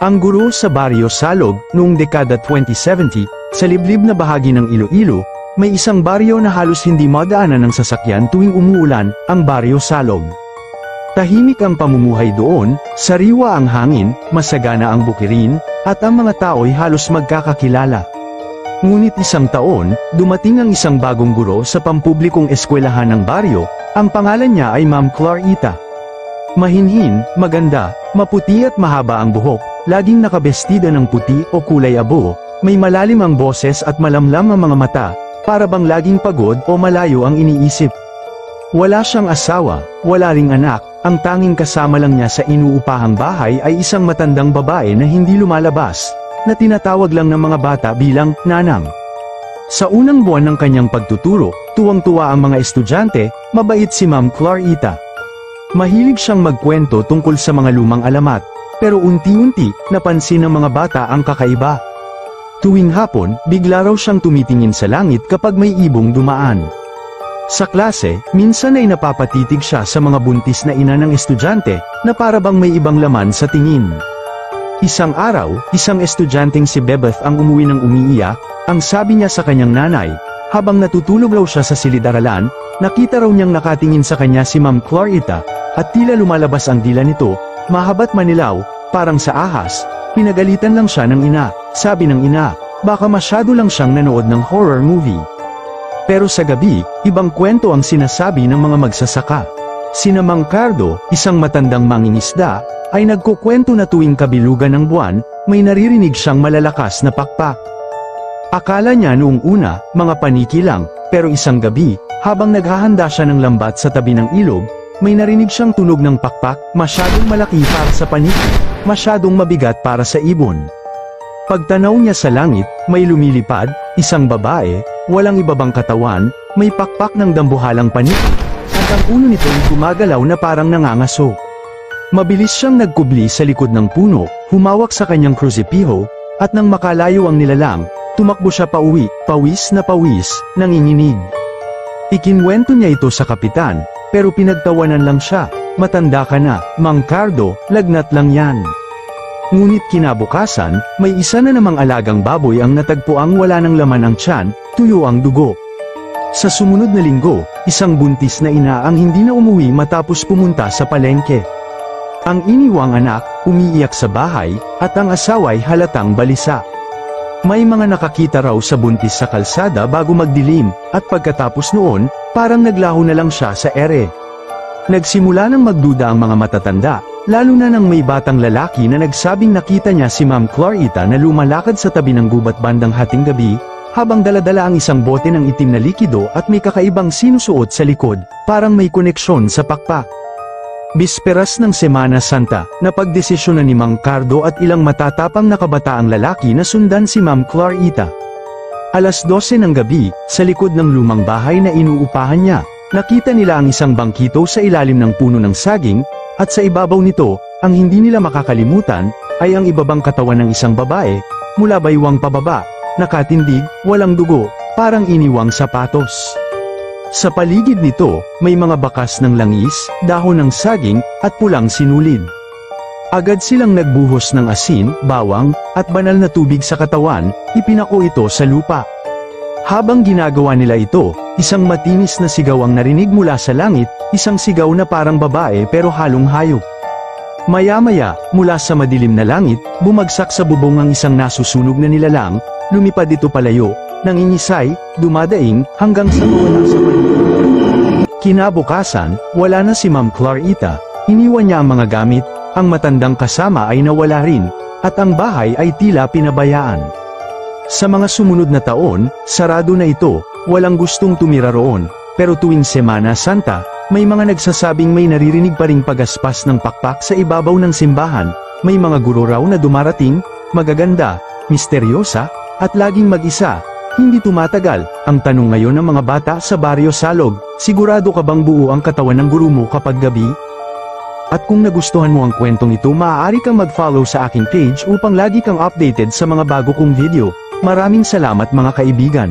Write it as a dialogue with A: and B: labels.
A: Ang guro sa Baryo Salog, noong dekada 2070, sa liblib na bahagi ng Iloilo, may isang baryo na halos hindi madaanan ng sasakyan tuwing umuulan, ang Baryo Salog. Tahimik ang pamumuhay doon, sariwa ang hangin, masagana ang bukirin, at ang mga tao'y halos magkakakilala. Ngunit isang taon, dumating ang isang bagong guro sa pampublikong eskwelahan ng baryo, ang pangalan niya ay Ma'am Clarita. Mahinhin, maganda, maputi at mahaba ang buhok, laging nakabestida ng puti o kulay abo, may malalim ang boses at malamlam ang mga mata, para bang laging pagod o malayo ang iniisip. Wala siyang asawa, wala ring anak, ang tanging kasama lang niya sa inuupahang bahay ay isang matandang babae na hindi lumalabas, na tinatawag lang ng mga bata bilang nanang. Sa unang buwan ng kanyang pagtuturo, tuwang-tuwa ang mga estudyante, mabait si Ma'am Clarita. Mahilig siyang magkwento tungkol sa mga lumang alamat, pero unti-unti, napansin ng mga bata ang kakaiba. Tuwing hapon, bigla raw siyang tumitingin sa langit kapag may ibong dumaan. Sa klase, minsan ay napapatitig siya sa mga buntis na ina ng estudyante, na para bang may ibang laman sa tingin. Isang araw, isang estudyanteng si Bebeth ang umuwi ng umiiyak, ang sabi niya sa kanyang nanay, habang natutulog raw siya sa silid-aralan, nakita raw niyang nakatingin sa kanya si Ma'am Clarita, at tila lumalabas ang dila nito, mahabat manilaw, parang sa ahas. Pinagalitan lang siya ng ina, sabi ng ina, baka masyado lang siyang nanood ng horror movie. Pero sa gabi, ibang kwento ang sinasabi ng mga magsasaka. Sina Mang Cardo, isang matandang mangingisda, ay nagkukwento na tuwing kabilugan ng buwan, may naririnig siyang malalakas na pakpak. Akala niya noong una, mga paniki lang, pero isang gabi, habang naghahanda siya ng lambat sa tabi ng ilog, may narinig siyang tunog ng pakpak, masyadong malaki para sa paniki, masyadong mabigat para sa ibon. Pagtanaw niya sa langit, may lumilipad, isang babae, walang ibabang katawan, may pakpak ng dambuhalang paniki, at ang ulo nito'y gumagalaw na parang nangangaso. Mabilis siyang nagkubli sa likod ng puno, humawak sa kanyang krusipiho, at nang makalayo ang nilalang, tumakbo siya pauwi, pawis na pawis, nanginginig. Ikinwento niya ito sa kapitan, pero pinagtawanan lang siya, matanda ka na, Mang Cardo, lagnat lang yan. Ngunit kinabukasan, may isa na namang alagang baboy ang natagpuang wala ng laman ang tiyan, tuyo ang dugo. Sa sumunod na linggo, isang buntis na ina ang hindi na umuwi matapos pumunta sa palengke. Ang iniwang anak, umiiyak sa bahay, at ang asawa'y halatang balisa. May mga nakakita raw sa buntis sa kalsada bago magdilim, at pagkatapos noon, parang naglaho na lang siya sa ere. Nagsimula nang magduda ang mga matatanda, lalo na nang may batang lalaki na nagsabing nakita niya si Ma'am Clarita na lumalakad sa tabi ng gubat bandang hating gabi, habang daladala ang isang bote ng itim na likido at may kakaibang sinusuot sa likod, parang may koneksyon sa pakpak. Bisperas ng Semana Santa, napagdesisyonan ni Mang Cardo at ilang matatapang na kabataang lalaki na sundan si Ma'am Clarita. Alas 12 ng gabi, sa likod ng lumang bahay na inuupahan niya, nakita nila ang isang bangkito sa ilalim ng puno ng saging, at sa ibabaw nito, ang hindi nila makakalimutan, ay ang ibabang katawan ng isang babae, mula baywang pababa, nakatindig, walang dugo, parang iniwang sapatos. Sa paligid nito, may mga bakas ng langis, dahon ng saging, at pulang sinulid. Agad silang nagbuhos ng asin, bawang, at banal na tubig sa katawan, ipinako ito sa lupa. Habang ginagawa nila ito, isang matinis na sigaw ang narinig mula sa langit, isang sigaw na parang babae pero halong hayop. Maya-maya, mula sa madilim na langit, bumagsak sa bubong ang isang nasusunog na nilalang, lumipad ito palayo, nangingisay, dumadaing, hanggang sa mawala sa paligid. Kinabukasan, wala na si Ma'am Clarita, iniwan niya ang mga gamit, ang matandang kasama ay nawala rin, at ang bahay ay tila pinabayaan. Sa mga sumunod na taon, sarado na ito, walang gustong tumira roon, pero tuwing Semana Santa, may mga nagsasabing may naririnig pa ring pagaspas ng pakpak sa ibabaw ng simbahan, may mga guro raw na dumarating, magaganda, misteryosa, at laging mag-isa. Hindi tumatagal, ang tanong ngayon ng mga bata sa Baryo Salog, sigurado ka bang buo ang katawan ng guro mo kapag gabi? At kung nagustuhan mo ang kwentong ito, maaari kang mag-follow sa aking page upang lagi kang updated sa mga bago kong video. Maraming salamat mga kaibigan.